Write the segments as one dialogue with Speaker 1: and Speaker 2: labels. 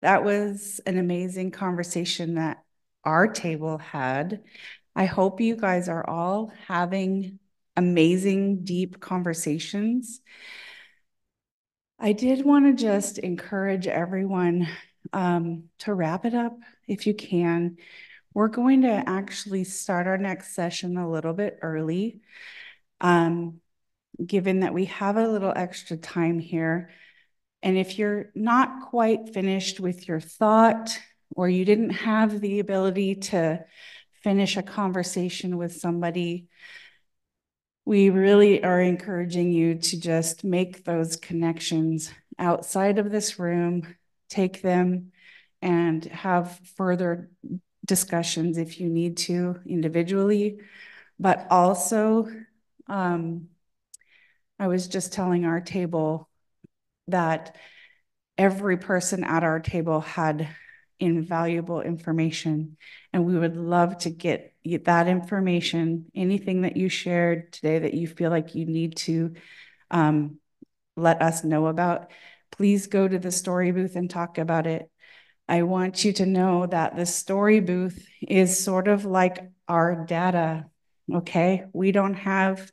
Speaker 1: That was an amazing conversation that our table had. I hope you guys are all having amazing, deep conversations. I did want to just encourage everyone to wrap it up if you can. We're going to actually start our next session a little bit early, given that we have a little extra time here. And if you're not quite finished with your thought, or you didn't have the ability to finish a conversation with somebody, we really are encouraging you to just make those connections outside of this room, take them and have further discussions if you need to individually. But also, I was just telling our table that every person at our table had invaluable information, and we would love to get that information, anything that you shared today that you feel like you need to let us know about. Please go to the story booth and talk about it. I want you to know that the story booth is sort of like our data, okay? We don't have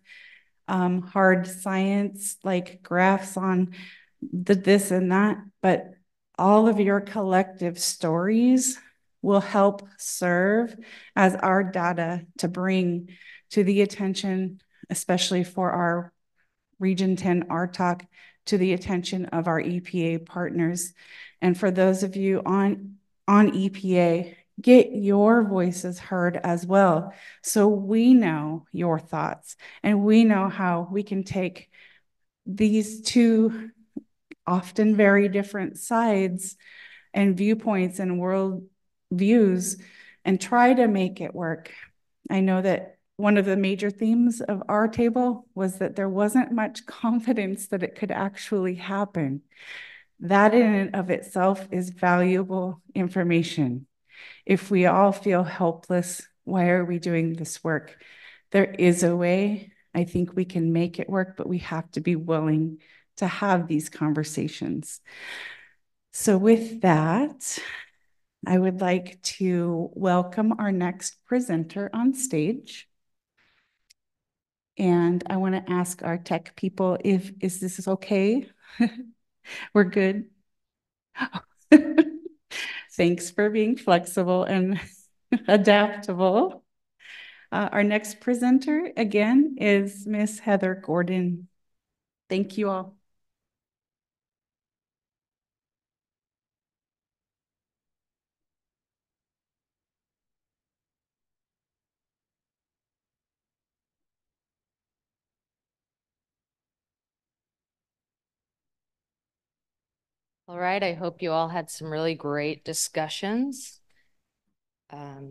Speaker 1: hard science like graphs on this and that, but all of your collective stories will help serve as our data to bring to the attention, especially for our Region 10 RTOC, to the attention of our EPA partners. And for those of you on EPA, get your voices heard as well, so we know your thoughts and we know how we can take these two often very different sides and viewpoints and world views and try to make it work. I know that one of the major themes of our table was that there wasn't much confidence that it could actually happen. That in and of itself is valuable information. If we all feel helpless, why are we doing this work? There is a way. I think we can make it work, but we have to be willing to have these conversations. So with that, I would like to welcome our next presenter on stage. And I want to ask our tech people if is this okay? We're good. Thanks for being flexible and adaptable. Our next presenter again is Miss Heather Gordon. Thank you all.
Speaker 2: All right, I hope you all had some really great discussions. I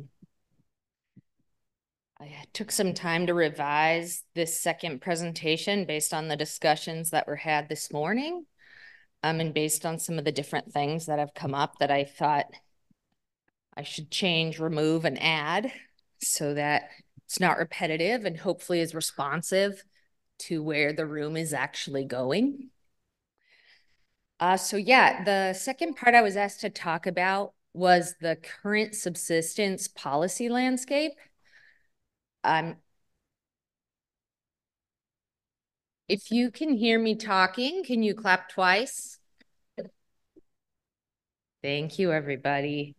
Speaker 2: took some time to revise this second presentation based on the discussions that were had this morning, and based on some of the different things that have come up that I thought I should change, remove, and add so that it's not repetitive and hopefully is responsive to where the room is actually going. So yeah, the second part I was asked to talk about was the current subsistence policy landscape. If you can hear me talking, can you clap twice? Thank you, everybody.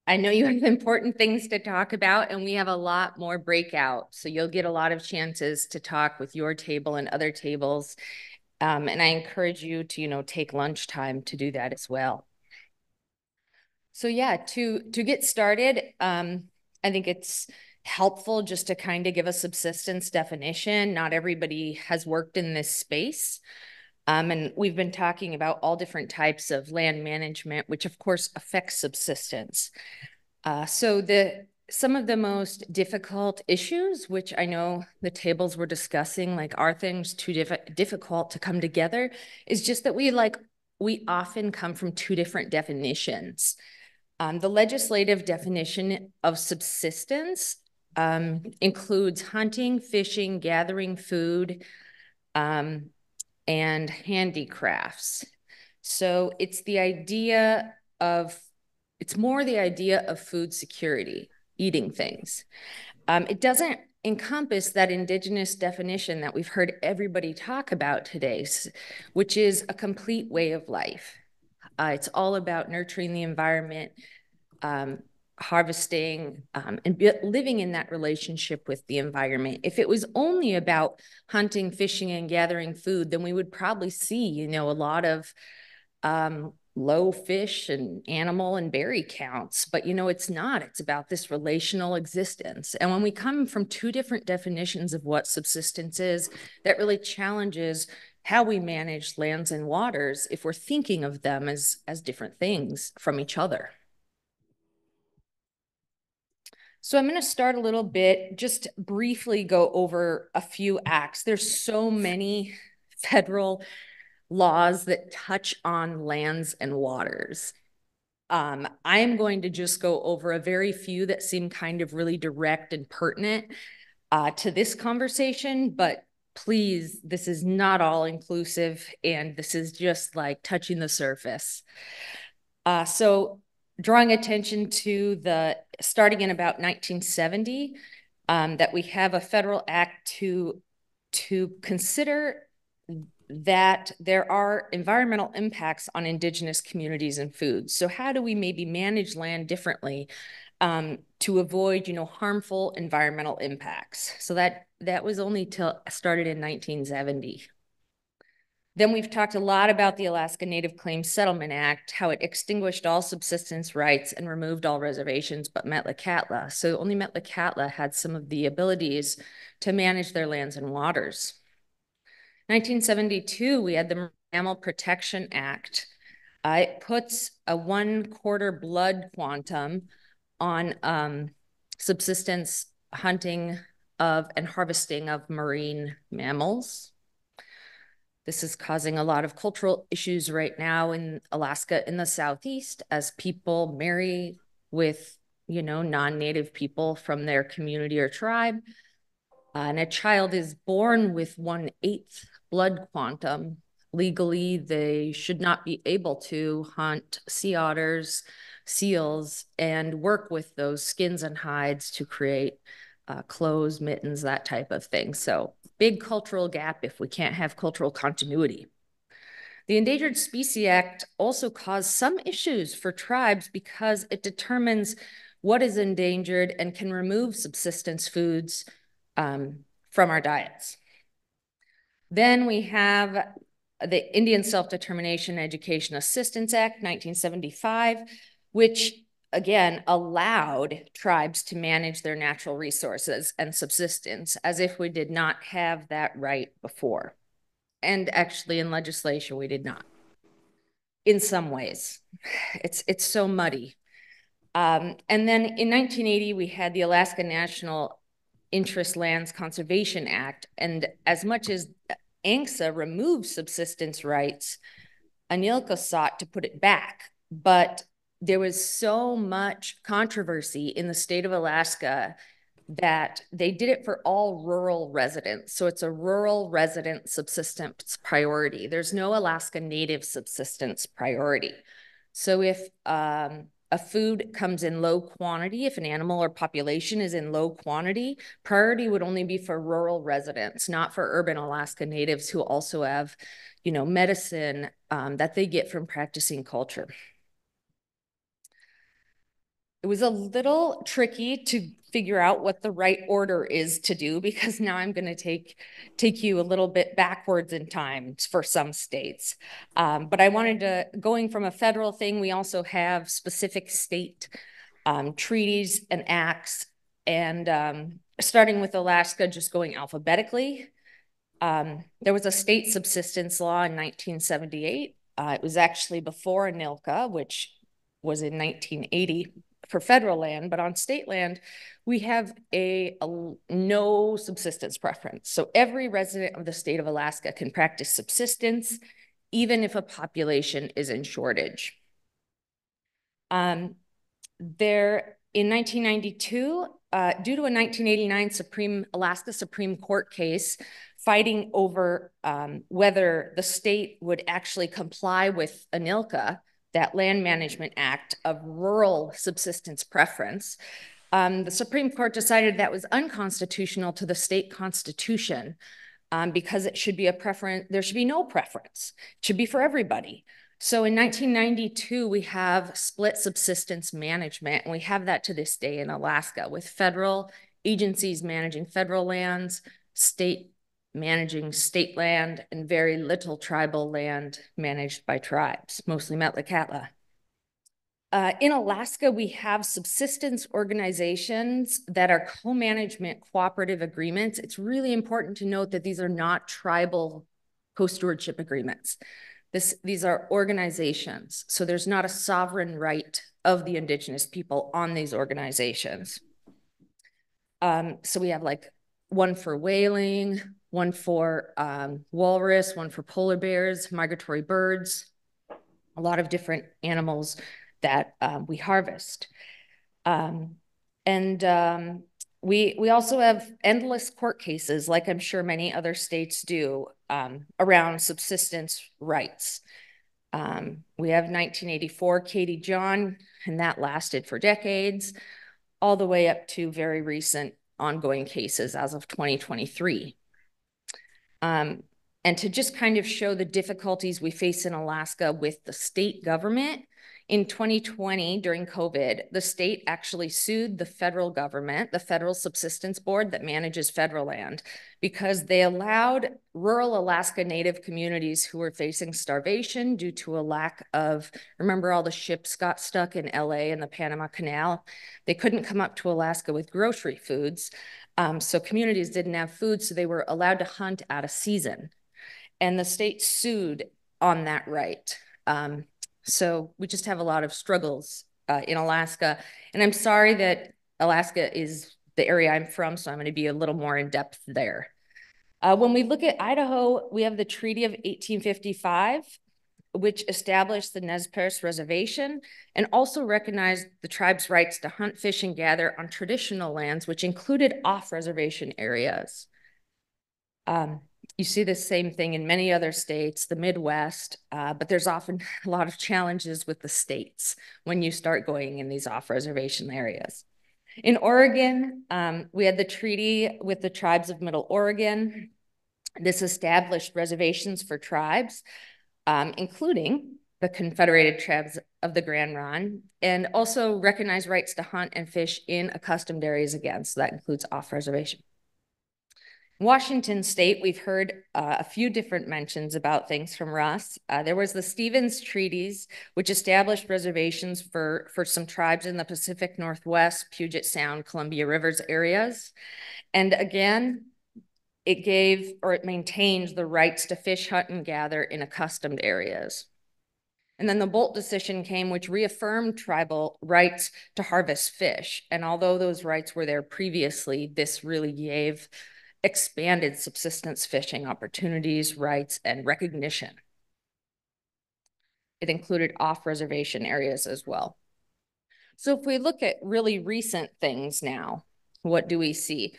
Speaker 2: I know you have important things to talk about, and we have a lot more breakout. So you'll get a lot of chances to talk with your table and other tables. And I encourage you to, take lunchtime to do that as well. So yeah, to get started, I think it's helpful just to kind of give a subsistence definition. Not everybody has worked in this space. And we've been talking about all different types of land management, which of course affects subsistence. So some of the most difficult issues, which I know the tables were discussing, like are things too difficult to come together, is just that we often come from two different definitions. The legislative definition of subsistence includes hunting, fishing, gathering food, and handicrafts. So it's more the idea of food security, eating things. It doesn't encompass that indigenous definition that we've heard everybody talk about today, which is a complete way of life. It's all about nurturing the environment, harvesting, and living in that relationship with the environment. If it was only about hunting, fishing, and gathering food, then we would probably see, a lot of low fish and animal and berry counts. But, it's not. It's about this relational existence. And when we come from two different definitions of what subsistence is, that really challenges how we manage lands and waters if we're thinking of them as different things from each other. So I'm going to start a little bit, just briefly go over a few acts. There's so many federal laws that touch on lands and waters. I am going to just go over a very few that seem kind of really direct and pertinent to this conversation, but please, this is not all inclusive, and this is just like touching the surface. So drawing attention to starting in about 1970, that we have a federal act to consider that there are environmental impacts on indigenous communities and foods. So how do we maybe manage land differently to avoid, harmful environmental impacts? So that was only started in 1970. Then we've talked a lot about the Alaska Native Claims Settlement Act, how it extinguished all subsistence rights and removed all reservations but Metlakatla. So only Metlakatla had some of the abilities to manage their lands and waters. 1972, we had the Mammal Protection Act. It puts a 1/4 blood quantum on subsistence hunting of and harvesting of marine mammals. This is causing a lot of cultural issues right now in Alaska in the Southeast as people marry with, non-native people from their community or tribe. And a child is born with 1/8 blood quantum. Legally, they should not be able to hunt sea otters, seals, and work with those skins and hides to create clothes, mittens, that type of thing. So big cultural gap if we can't have cultural continuity. The Endangered Species Act also caused some issues for tribes because it determines what is endangered and can remove subsistence foods from our diets. Then we have the Indian Self-Determination Education Assistance Act, 1975, which again allowed tribes to manage their natural resources and subsistence as if we did not have that right before. And actually in legislation, we did not. In some ways, it's so muddy. And then in 1980, we had the Alaska National Interest Lands Conservation Act. And as much as ANCSA removed subsistence rights, ANILCA sought to put it back. But there was so much controversy in the state of Alaska that they did it for all rural residents. So it's a rural resident subsistence priority. There's no Alaska Native subsistence priority. So if a food comes in low quantity, if an animal or population is in low quantity, priority would only be for rural residents, not for urban Alaska Natives who also have, medicine that they get from practicing culture. It was a little tricky to figure out what the right order is to do, because now I'm going to take you a little bit backwards in time for some states. But I wanted to, going from a federal thing, we also have specific state treaties and acts. And starting with Alaska, just going alphabetically, there was a state subsistence law in 1978. It was actually before ANILCA, which was in 1980. For federal land, but on state land, we have a no subsistence preference. So every resident of the state of Alaska can practice subsistence, even if a population is in shortage. There, in 1992, due to a 1989 Alaska Supreme Court case, fighting over whether the state would actually comply with ANILCA, that Land Management Act of Rural Subsistence Preference. The Supreme Court decided that was unconstitutional to the state constitution because it should be a preference. There should be no preference. It should be for everybody. So in 1992, we have split subsistence management, and we have that to this day in Alaska, with federal agencies managing federal lands, state managing state land, and very little tribal land managed by tribes, mostly Metlakatla. In Alaska, we have subsistence organizations that are co-management cooperative agreements. It's really important to note that these are not tribal co-stewardship agreements. These are organizations, so there's not a sovereign right of the indigenous people on these organizations. So we have like one for whaling, one for walrus, one for polar bears, migratory birds, a lot of different animals that we harvest. We also have endless court cases, like I'm sure many other states do, around subsistence rights. We have 1984 Katie John, and that lasted for decades, all the way up to very recent ongoing cases as of 2023. And to just kind of show the difficulties we face in Alaska with the state government, in 2020, during COVID, the state actually sued the federal government, the Federal Subsistence Board that manages federal land, because they allowed rural Alaska Native communities who were facing starvation due to a lack of, remember all the ships got stuck in LA and the Panama Canal? They couldn't come up to Alaska with grocery foods. So communities didn't have food, so they were allowed to hunt out of season. And the state sued on that right. So we just have a lot of struggles in Alaska. And I'm sorry that Alaska is the area I'm from, so I'm going to be a little more in depth there. When we look at Idaho, we have the Treaty of 1855, which established the Nez Perce Reservation and also recognized the tribe's rights to hunt, fish, and gather on traditional lands, which included off-reservation areas. You see the same thing in many other states, the Midwest, but there's often a lot of challenges with the states when you start going in these off-reservation areas. In Oregon, we had the treaty with the tribes of Middle Oregon. This established reservations for tribes, including the Confederated Tribes of the Grand Ronde, and also recognized rights to hunt and fish in accustomed areas again, so that includes off-reservation. Washington State, we've heard a few different mentions about things from Russ. There was the Stevens Treaties, which established reservations for some tribes in the Pacific Northwest, Puget Sound, Columbia Rivers areas. And again, it gave or it maintained the rights to fish, hunt, and gather in accustomed areas. And then the Bolt decision came, which reaffirmed tribal rights to harvest fish. And although those rights were there previously, this really gave expanded subsistence fishing opportunities, rights, and recognition. It included off-reservation areas as well. So if we look at really recent things now, what do we see?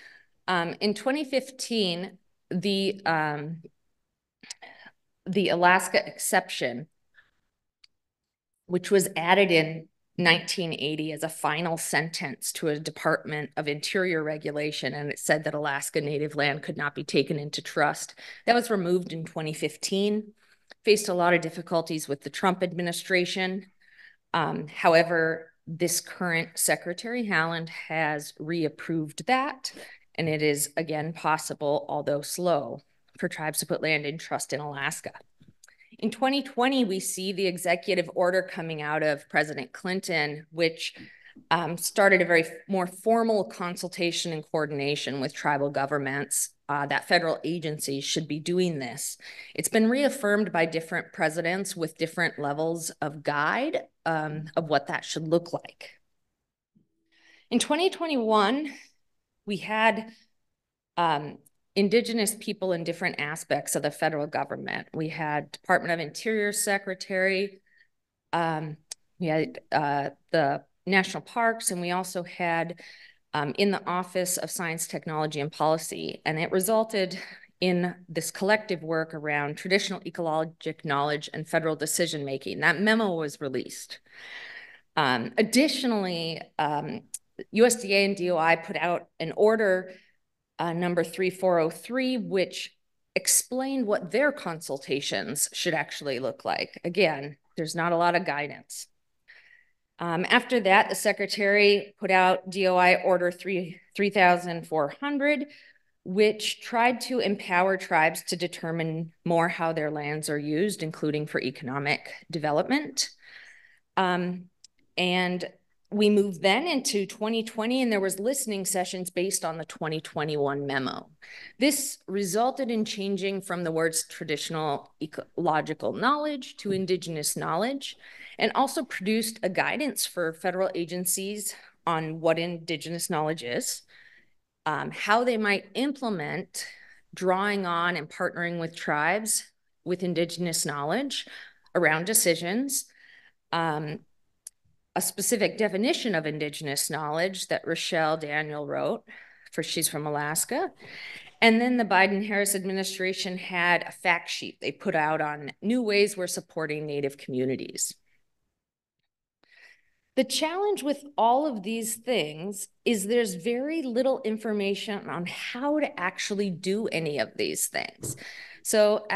Speaker 2: In 2015, the Alaska exception, which was added in 1980 as a final sentence to a Department of Interior regulation, and it said that Alaska Native land could not be taken into trust. That was removed in 2015. Faced a lot of difficulties with the Trump administration. However, this current Secretary Haaland has reapproved that, and it is again possible, although slow, for tribes to put land in trust in Alaska. In 2020, we see the executive order coming out of President Clinton, which started a very more formal consultation and coordination with tribal governments that federal agencies should be doing this. It's been reaffirmed by different presidents with different levels of guide of what that should look like. In 2021, we had Indigenous people in different aspects of the federal government. We had Department of Interior Secretary, we had the National Parks, and we also had in the Office of Science, Technology, and Policy. And it resulted in this collective work around traditional ecologic knowledge and federal decision making. That memo was released. Additionally, USDA and DOI put out an order number 3403, which explained what their consultations should actually look like. Again, there's not a lot of guidance. After that, the secretary put out DOI order 3400, which tried to empower tribes to determine more how their lands are used, including for economic development. And we moved then into 2020, and there was listening sessions based on the 2021 memo. This resulted in changing from the words traditional ecological knowledge to indigenous knowledge, and also produced a guidance for federal agencies on what indigenous knowledge is, how they might implement drawing on and partnering with tribes with indigenous knowledge around decisions, a specific definition of indigenous knowledge that Rochelle Daniel wrote, for she's from Alaska. And then the Biden-Harris administration had a fact sheet they put out on new ways we're supporting Native communities. The challenge with all of these things is there's very little information on how to actually do any of these things. So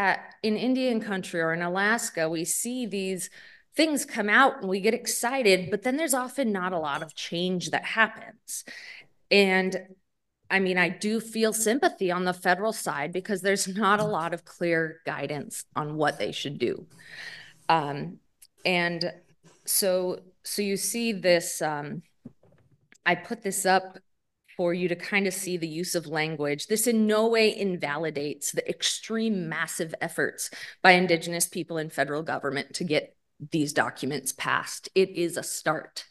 Speaker 2: in Indian country or in Alaska, we see these things come out and we get excited, but then there's often not a lot of change that happens. And I mean, I do feel sympathy on the federal side because there's not a lot of clear guidance on what they should do. And so you see this, I put this up for you to kind of see the use of language. This in no way invalidates the extreme massive efforts by Indigenous people in federal government to get these documents passed. It is a start.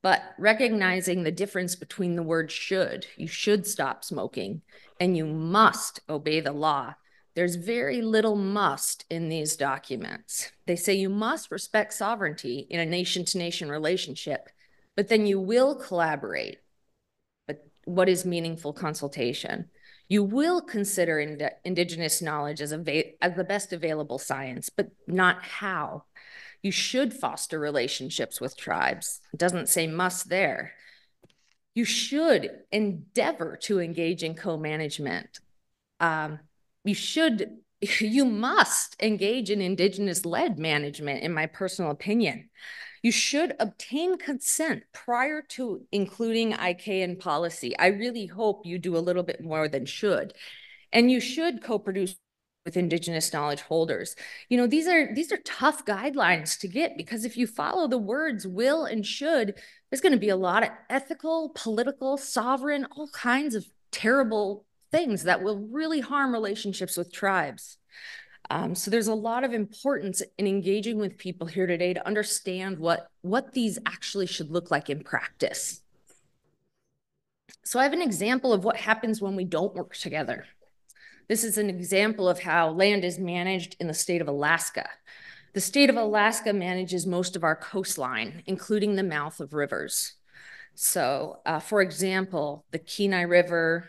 Speaker 2: But recognizing the difference between the word should, you should stop smoking, and you must obey the law. There's very little must in these documents. They say you must respect sovereignty in a nation-to-nation relationship, but then you will collaborate. But what is meaningful consultation? You will consider indigenous knowledge as the best available science, but not how. You should foster relationships with tribes. It doesn't say must there. You should endeavor to engage in co-management. You must engage in indigenous-led management, in my personal opinion. You should obtain consent prior to including IK in policy. I really hope you do a little bit more than should. And you should co-produce with indigenous knowledge holders. You know, these are tough guidelines to get, because if you follow the words will and should, there's going to be a lot of ethical, political, sovereign, all kinds of terrible things that will really harm relationships with tribes. So there's a lot of importance in engaging with people here today to understand what these actually should look like in practice. So I have an example of what happens when we don't work together. This is an example of how land is managed in the state of Alaska. The state of Alaska manages most of our coastline, including the mouth of rivers. So, for example, the Kenai River,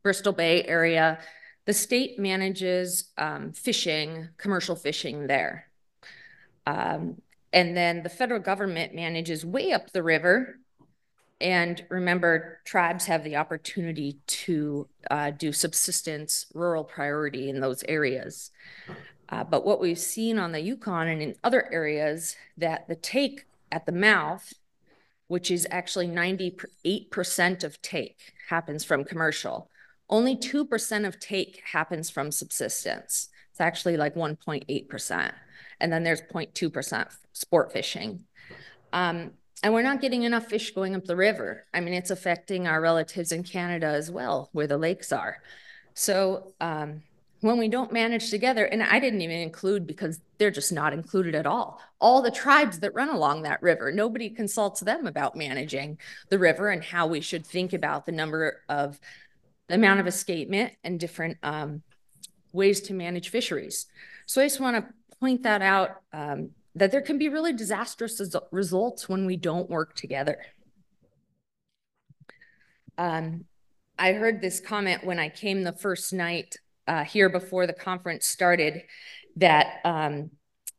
Speaker 2: Bristol Bay area, the state manages fishing, commercial fishing there. And then the federal government manages way up the river. And remember, tribes have the opportunity to do subsistence, rural priority in those areas. But what we've seen on the Yukon and in other areas, that the take at the mouth, which is actually 98% of take, happens from commercial. Only 2% of take happens from subsistence. It's actually like 1.8%. And then there's 0.2% sport fishing. And we're not getting enough fish going up the river. I mean, it's affecting our relatives in Canada as well, where the lakes are. So when we don't manage together, and I didn't even include, because they're just not included at all the tribes that run along that river, nobody consults them about managing the river and how we should think about the amount of escapement and different ways to manage fisheries. So I just want to point that out, that there can be really disastrous results when we don't work together. I heard this comment when I came the first night here before the conference started that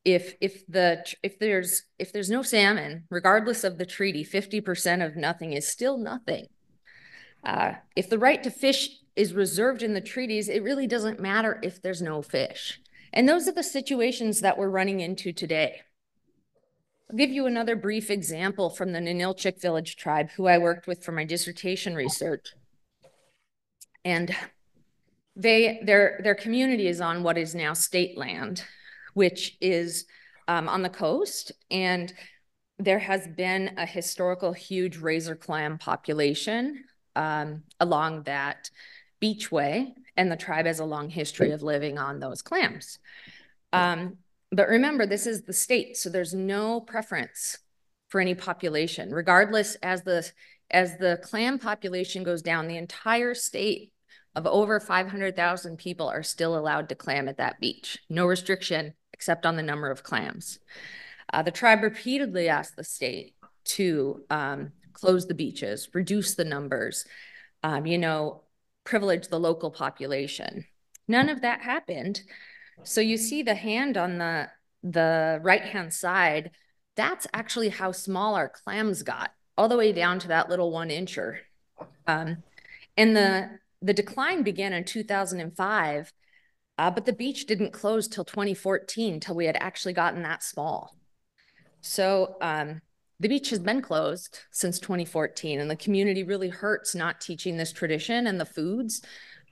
Speaker 2: if there's no salmon, regardless of the treaty, 50% of nothing is still nothing. If the right to fish is reserved in the treaties, it really doesn't matter if there's no fish. And those are the situations that we're running into today. I'll give you another brief example from the Ninilchik village tribe, who I worked with for my dissertation research. And their community is on what is now state land, which is on the coast. And there has been a historical huge razor clam population along that beachway, and the tribe has a long history of living on those clams. But remember, this is the state, so there's no preference for any population. Regardless, as the clam population goes down, the entire state of over 500,000 people are still allowed to clam at that beach. No restriction except on the number of clams. The tribe repeatedly asked the state to close the beaches, reduce the numbers, privilege the local population. None of that happened. So you see the hand on the right-hand side, that's actually how small our clams got, all the way down to that little 1-incher. And the decline began in 2005, but the beach didn't close till 2014, till we had actually gotten that small. So the beach has been closed since 2014, and the community really hurts not teaching this tradition and the foods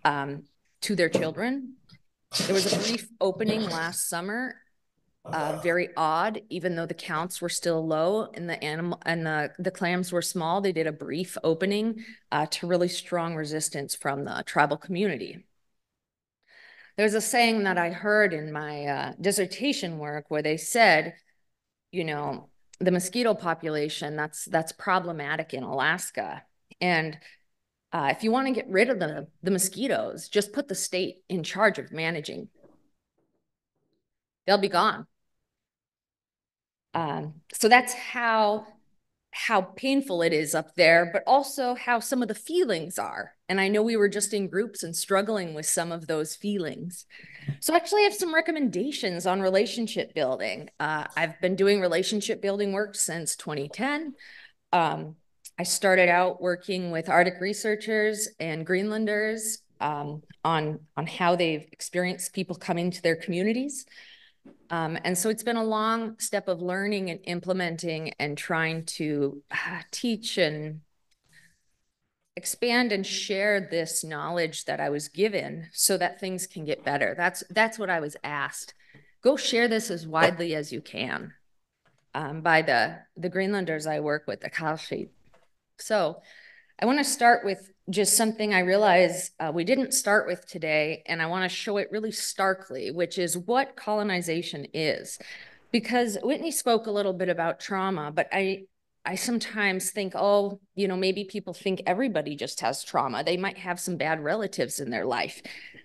Speaker 2: to their children. There was a brief opening last summer, very odd, even though the counts were still low and the clams were small. They did a brief opening to really strong resistance from the tribal community. There's a saying that I heard in my dissertation work where they said, the mosquito population, that's problematic in Alaska. And if you want to get rid of the mosquitoes, just put the state in charge of managing. They'll be gone. So that's how painful it is up there, but also how some of the feelings are. And I know we were just in groups and struggling with some of those feelings. So actually I have some recommendations on relationship building. I've been doing relationship building work since 2010. I started out working with Arctic researchers and Greenlanders on how they've experienced people coming to their communities. And so it's been a long step of learning and implementing and trying to teach and expand and share this knowledge that I was given so that things can get better. That's what I was asked. Go share this as widely as you can by the Greenlanders I work with, the Kalshi. So I want to start with just something I realize we didn't start with today, and I want to show it really starkly, which is what colonization is. Because Whitney spoke a little bit about trauma, but I sometimes think, maybe people think everybody just has trauma. They might have some bad relatives in their life.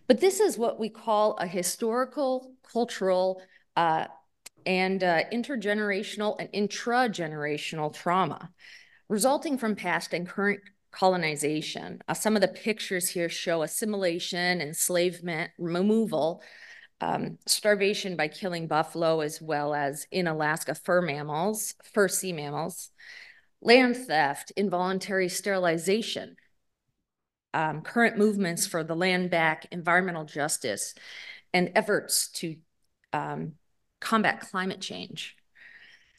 Speaker 2: But this is what we call a historical, cultural, and intergenerational and intragenerational trauma resulting from past and current colonization. Some of the pictures here show assimilation, enslavement, removal, starvation by killing buffalo, as well as in Alaska, fur sea mammals, land theft, involuntary sterilization, current movements for the land back, environmental justice, and efforts to combat climate change.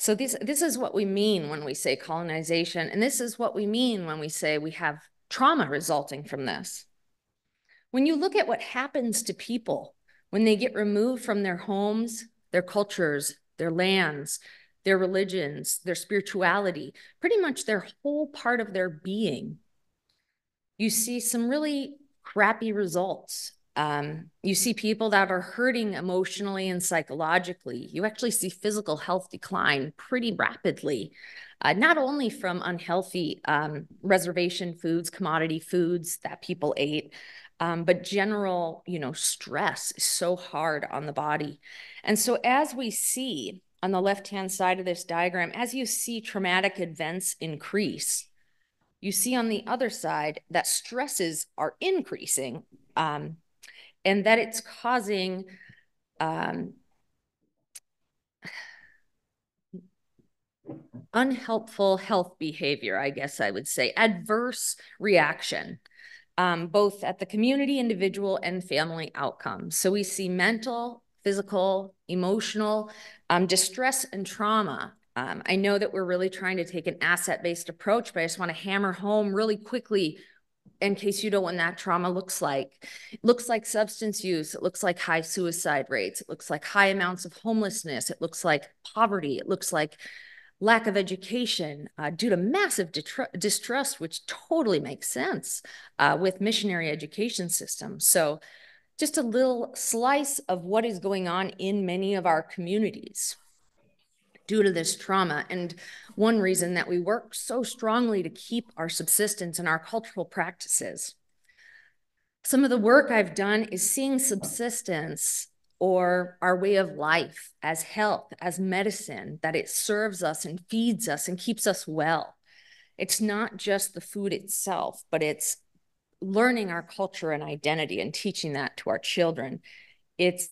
Speaker 2: So this is what we mean when we say colonization, and this is what we mean when we say we have trauma resulting from this. When you look at what happens to people when they get removed from their homes, their cultures, their lands, their religions, their spirituality, pretty much their whole part of their being, you see some really crappy results. You see people that are hurting emotionally and psychologically. You actually see physical health decline pretty rapidly, not only from unhealthy reservation foods, commodity foods that people ate, but general, stress is so hard on the body. And so as we see on the left-hand side of this diagram, as you see traumatic events increase, you see on the other side that stresses are increasing. and that it's causing unhelpful health behavior, I guess I would say, adverse reaction, both at the community, individual, and family outcomes. So we see mental, physical, emotional, distress and trauma. I know that we're really trying to take an asset-based approach, but I just want to hammer home really quickly in case you know what that trauma looks like. It looks like substance use. It looks like high suicide rates. It looks like high amounts of homelessness. It looks like poverty. It looks like lack of education due to massive distrust, which totally makes sense with missionary education systems. So just a little slice of what is going on in many of our communities due to this trauma. And one reason that we work so strongly to keep our subsistence and our cultural practices. Some of the work I've done is seeing subsistence or our way of life as health, as medicine, that it serves us and feeds us and keeps us well. It's not just the food itself, but it's learning our culture and identity and teaching that to our children. It's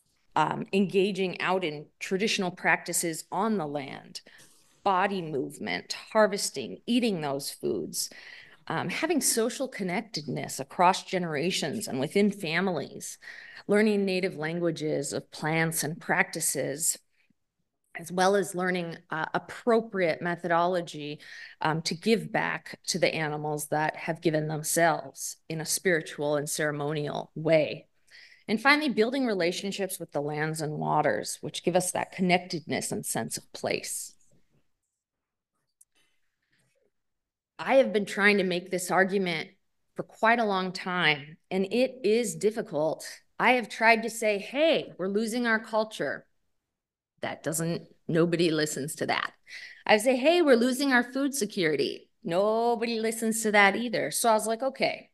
Speaker 2: engaging out in traditional practices on the land, body movement, harvesting, eating those foods, having social connectedness across generations and within families, learning native languages of plants and practices, as well as learning appropriate methodology to give back to the animals that have given themselves in a spiritual and ceremonial way. And finally, building relationships with the lands and waters, which give us that connectedness and sense of place. I have been trying to make this argument for quite a long time, and it is difficult. I have tried to say, hey, we're losing our culture. Nobody listens to that. I say, hey, we're losing our food security. Nobody listens to that either. So I was like, okay,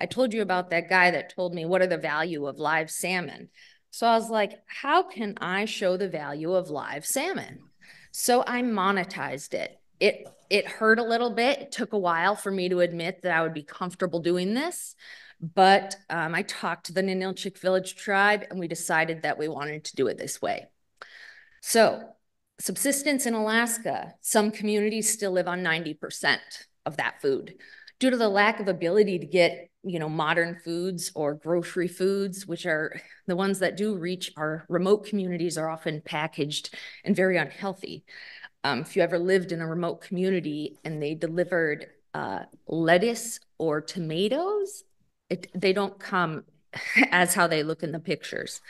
Speaker 2: I told you about that guy that told me what are the value of live salmon. So I was like, how can I show the value of live salmon? So I monetized it. It hurt a little bit. It took a while for me to admit that I would be comfortable doing this. But I talked to the Ninilchik Village tribe and we decided that we wanted to do it this way. So subsistence in Alaska, some communities still live on 90% of that food due to the lack of ability to get, modern foods or grocery foods, which are the ones that do reach our remote communities, are often packaged and very unhealthy. If you ever lived in a remote community and they delivered lettuce or tomatoes, they don't come as how they look in the pictures.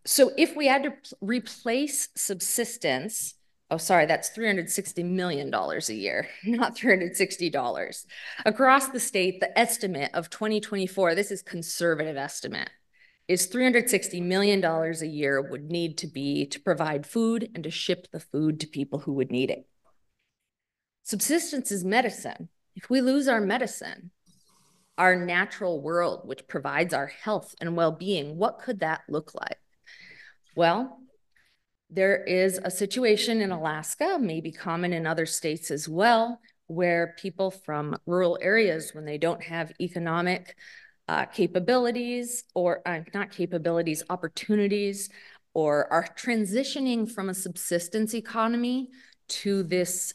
Speaker 2: So if we had to replace subsistence, oh, sorry, that's $360 million a year, not $360. Across the state, the estimate of 2024, this is conservative estimate, is $360 million a year would need to be to provide food and to ship the food to people who would need it. Subsistence is medicine. If we lose our medicine, our natural world, which provides our health and well-being, what could that look like? Well, there is a situation in Alaska, maybe common in other states as well, where people from rural areas, when they don't have economic capabilities or not capabilities, opportunities, or are transitioning from a subsistence economy to this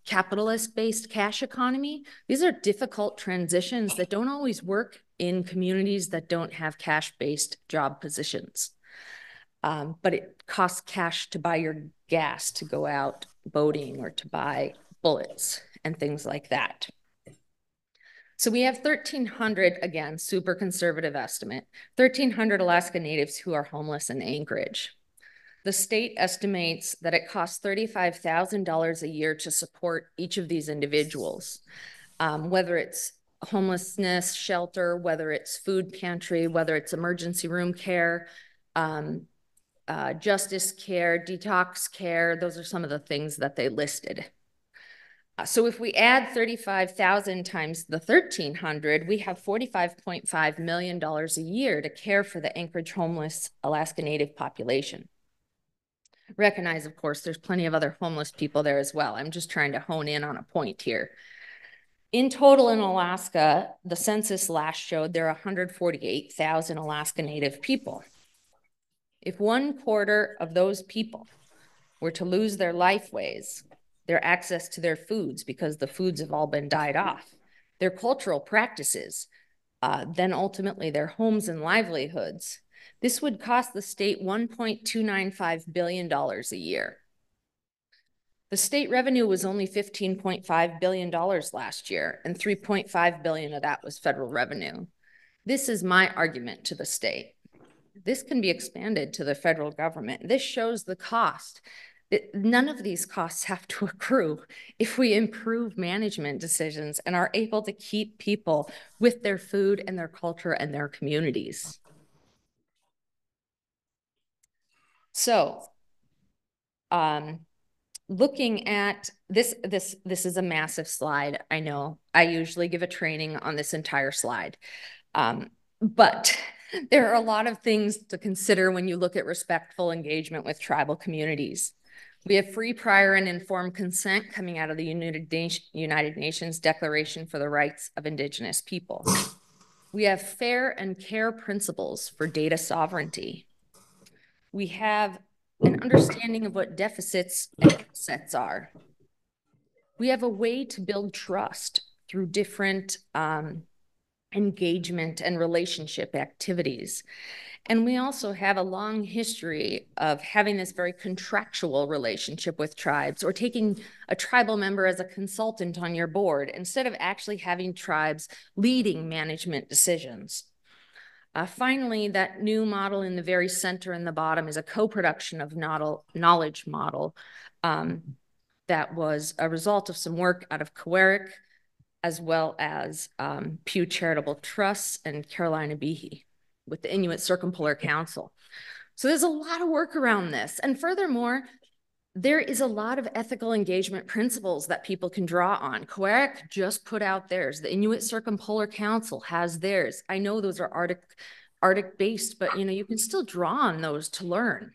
Speaker 2: capitalist-based cash economy. These are difficult transitions that don't always work in communities that don't have cash-based job positions. But it costs cash to buy your gas to go out boating or to buy bullets and things like that. So we have 1,300, again, super conservative estimate, 1,300 Alaska Natives who are homeless in Anchorage. The state estimates that it costs $35,000 a year to support each of these individuals, whether it's homelessness shelter, whether it's food pantry, whether it's emergency room care, justice care, detox care. Those are some of the things that they listed. So if we add 35,000 times the 1,300, we have $45.5 million a year to care for the Anchorage homeless Alaska Native population. Recognize, of course, there's plenty of other homeless people there as well. I'm just trying to hone in on a point here. In total in Alaska, the census last showed there are 148,000 Alaska Native people. If 1/4 of those people were to lose their lifeways, their access to their foods, because the foods have all been died off, their cultural practices, then ultimately their homes and livelihoods, this would cost the state $1.295 billion a year. The state revenue was only $15.5 billion last year, and $3.5 billion of that was federal revenue. This is my argument to the state. This can be expanded to the federal government. This shows the cost. None of these costs have to accrue if we improve management decisions and are able to keep people with their food and their culture and their communities. So, looking at this is a massive slide. I know I usually give a training on this entire slide, but there are a lot of things to consider when you look at respectful engagement with tribal communities. We have free, prior, and informed consent coming out of the United Nations Declaration for the Rights of Indigenous People. We have fair and care principles for data sovereignty. We have an understanding of what deficits and assets are. We have a way to build trust through different engagement and relationship activities. And we also have a long history of having this very contractual relationship with tribes, or taking a tribal member as a consultant on your board instead of actually having tribes leading management decisions. Finally, that new model in the very center and the bottom is a co-production of knowledge model that was a result of some work out of Coeric, as well as Pew Charitable Trusts and Carolina Behe with the Inuit Circumpolar Council. So there's a lot of work around this. And furthermore, there is a lot of ethical engagement principles that people can draw on. Coeric just put out theirs. The Inuit Circumpolar Council has theirs. I know those are Arctic based, but you can still draw on those to learn.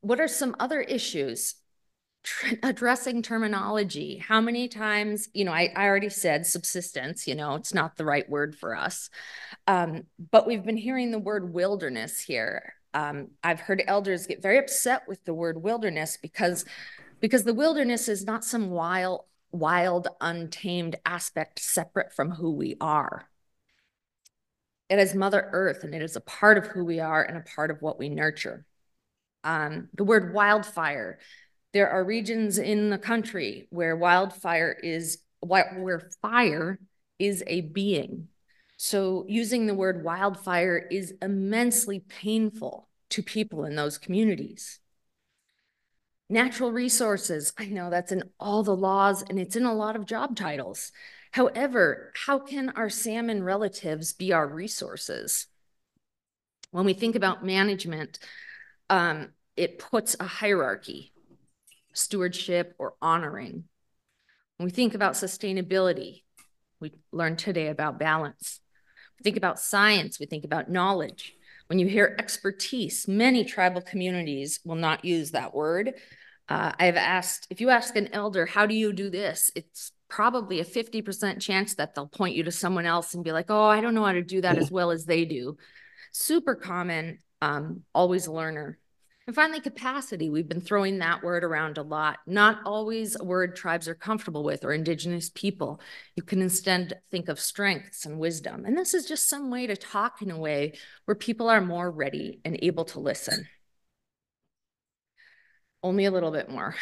Speaker 2: What are some other issues? Addressing terminology. How many times, I already said subsistence, it's not the right word for us. But we've been hearing the word wilderness here. I've heard elders get very upset with the word wilderness because the wilderness is not some wild, untamed aspect separate from who we are. It is Mother Earth, and it is a part of who we are and a part of what we nurture. The word wildfire. There are regions in the country where fire is a being. So using the word wildfire is immensely painful to people in those communities. Natural resources, I know that's in all the laws and it's in a lot of job titles. However, how can our salmon relatives be our resources? When we think about management, it puts a hierarchy. Stewardship or honoring. When we think about sustainability, we learned today about balance. We think about science, we think about knowledge. When you hear expertise, many tribal communities will not use that word. I've asked, if you ask an elder, how do you do this? It's probably a 50% chance that they'll point you to someone else and be like, oh, I don't know how to do that as well as they do. Super common, always a learner. And finally, capacity. We've been throwing that word around a lot. Not always a word tribes are comfortable with, or indigenous people. You can instead think of strengths and wisdom. And this is just some way to talk in a way where people are more ready and able to listen. Only a little bit more.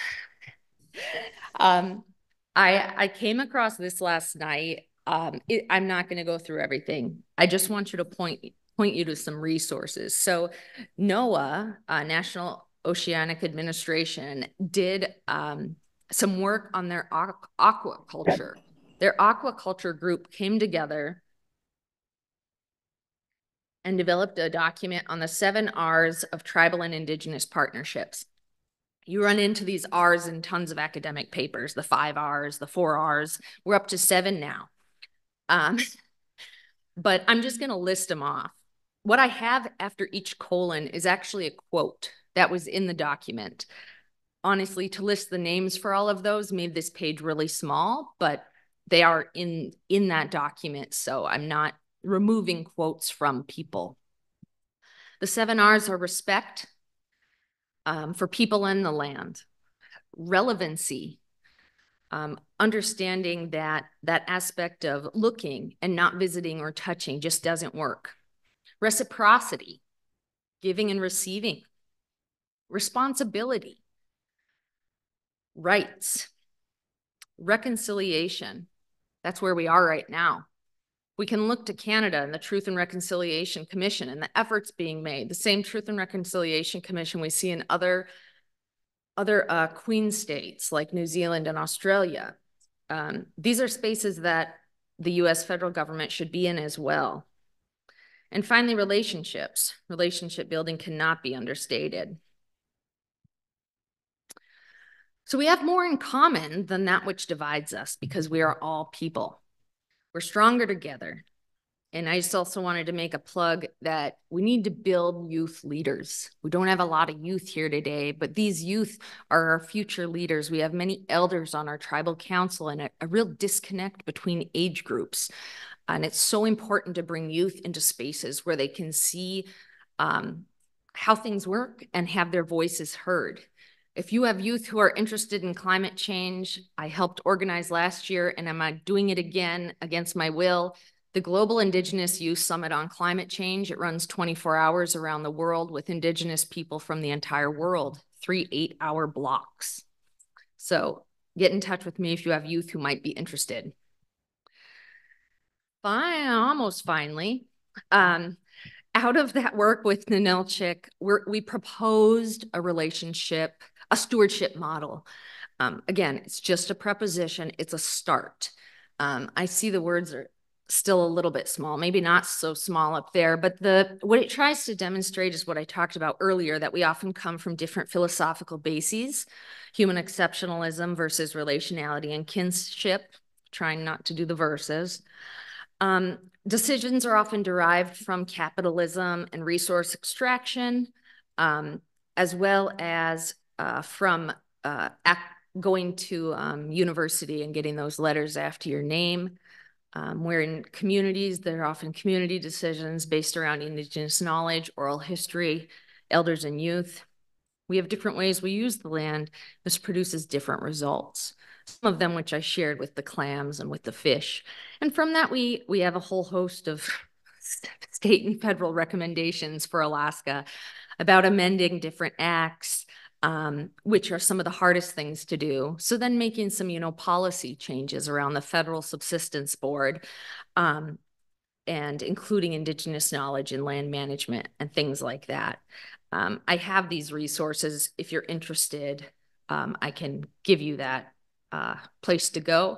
Speaker 2: I came across this last night. I'm not going to go through everything. I just want you to point you to some resources. So NOAA, National Oceanic Administration, did some work on their aquaculture. Their aquaculture group came together and developed a document on the 7 R's of tribal and indigenous partnerships. You run into these R's in tons of academic papers, the 5 R's, the 4 R's. We're up to 7 now. But I'm just going to list them off. What I have after each colon is actually a quote that was in the document. honestly, to list the names for all of those made this page really small, but they are in that document, so I'm not removing quotes from people. The 7 R's are respect for people and the land, relevancy, understanding that aspect of looking and not visiting or touching just doesn't work. Reciprocity, giving and receiving. Responsibility, rights, reconciliation. That's where we are right now. We can look to Canada and the Truth and Reconciliation Commission and the efforts being made, the same Truth and Reconciliation Commission we see in other Queen states like New Zealand and Australia. These are spaces that the US federal government should be in as well. And finally, relationships. Relationship building cannot be understated. So we have more in common than that which divides us because we are all people. We're stronger together. And I just also wanted to make a plug that we need to build youth leaders. We don't have a lot of youth here today, but these youth are our future leaders. We have many elders on our tribal council and a real disconnect between age groups. And it's so important to bring youth into spaces where they can see how things work and have their voices heard. If you have youth who are interested in climate change, I helped organize last year and I'm doing it again against my will, the Global Indigenous Youth Summit on Climate Change. It runs 24 hours around the world with Indigenous people from the entire world, 3 8-hour blocks. So get in touch with me if you have youth who might be interested. Fine, almost finally. Out of that work with Ninilchik, we proposed a relationship, a stewardship model. Again, it's just a preposition. It's a start. I see the words are still a little bit small, maybe not so small up there, but what it tries to demonstrate is what I talked about earlier, that we often come from different philosophical bases, human exceptionalism versus relationality and kinship, trying not to do the verses. Decisions are often derived from capitalism and resource extraction, as well as from going to university and getting those letters after your name. Where in communities, there are often community decisions based around Indigenous knowledge, oral history, elders and youth. We have different ways we use the land. This produces different results. Some of them which I shared with the clams and with the fish. And from that, we have a whole host of state and federal recommendations for Alaska about amending different acts, which are some of the hardest things to do. So then making some, policy changes around the Federal Subsistence Board, and including Indigenous knowledge in land management and things like that. I have these resources. If you're interested, I can give you that place to go.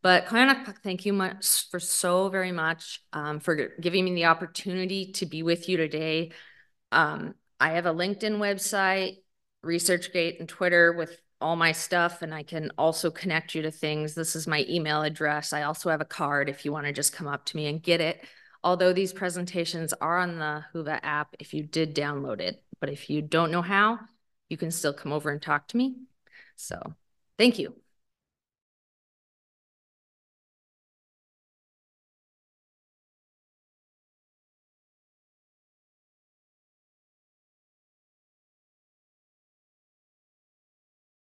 Speaker 2: But Kayanak, thank you much for so very much for giving me the opportunity to be with you today. I have a LinkedIn website, ResearchGate, and Twitter with all my stuff, and I can also connect you to things. This is my email address. I also have a card if you want to just come up to me and get it. Although these presentations are on the Whova app if you did download it, but if you don't know how, you can still come over and talk to me. So thank you.